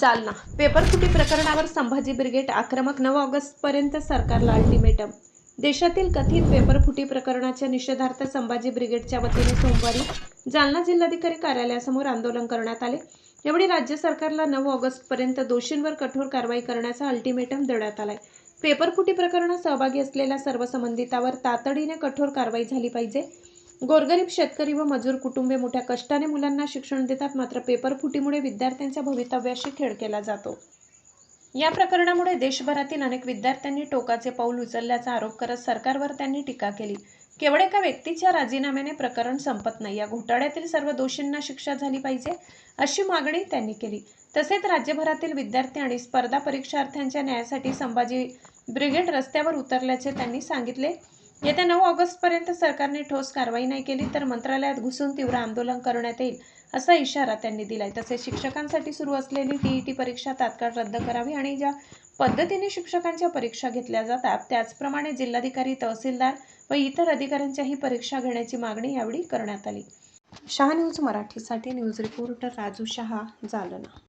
Jalna paper फुटी प्रकरणावर Sambhaji brigade आक्रमक 9 ऑगस्टपर्यंत सरकारला अल्टिमेटम। देशातील कथित पेपर फुटी प्रकरणाच्या निषेधार्थ संभाजी ब्रिगेडच्या वतीने सोमवारी जालना जिल्हाधिकारी कार्यालयासमोर आंदोलन करण्यात आले। यावेळी राज्य सरकारला 9 ऑगस्टपर्यंत दोषींवर कठोर कारवाई करण्याचा अल्टिमेटम देण्यात आलाय। पेपर फुटी प्रकरणात सहभागी असलेल्या सर्व संबंधितांवर तातडीने कठोर कारवाई झाली पाहिजे। गोरगरीब शेतकरी व मजूर कुटुंबे मोठ्या कष्टाने मुलांना शिक्षण देतात, मात्र पेपर फुटीमुळे विद्यार्थ्यांच्या भवितव्याशी खेळ केला जातो। या प्रकरणामुळे देशभरातील अनेक विद्यार्थ्यांनी टोकाचे पाऊल उचलल्याचा आरोप करत सरकारवर त्यांनी टीका केली। केवळ एका व्यक्तीच्या राजीनाम्याने प्रकरण संपत नाही, या घोटाळ्यातील सर्व दोषींना शिक्षा झाली पाहिजे अशी मागणी त्यांनी केली। तसेच राज्यभरातील विद्यार्थी आणि स्पर्धा परीक्षार्थ्यांच्या न्यायासाठी संभाजी ब्रिगेड रस्त्यावर उतरल्याचे त्यांनी सांगितले। येत्या 9 ऑगस्टपर्यंत सरकारने ठोस कारवाई नाही केली तर मंत्रालयात घुसून तीव्र आंदोलन करण्यात येईल असा इशारा त्यांनी दिलाय। तसेच शिक्षकांसाठी सुरू असलेली टीईटी परीक्षा तात्काळ रद्द करावी आणि ज्या पद्धतीने शिक्षकांच्या परीक्षा घेतल्या जातात त्याचप्रमाणे जिल्हाधिकारी, तहसीलदार व इतर अधिकाऱ्यांच्याही परीक्षा घेण्याची मागणी यावेळी करण्यात आली। शहा न्यूज मराठीसाठी न्यूज रिपोर्टर राजू शहा, जालना।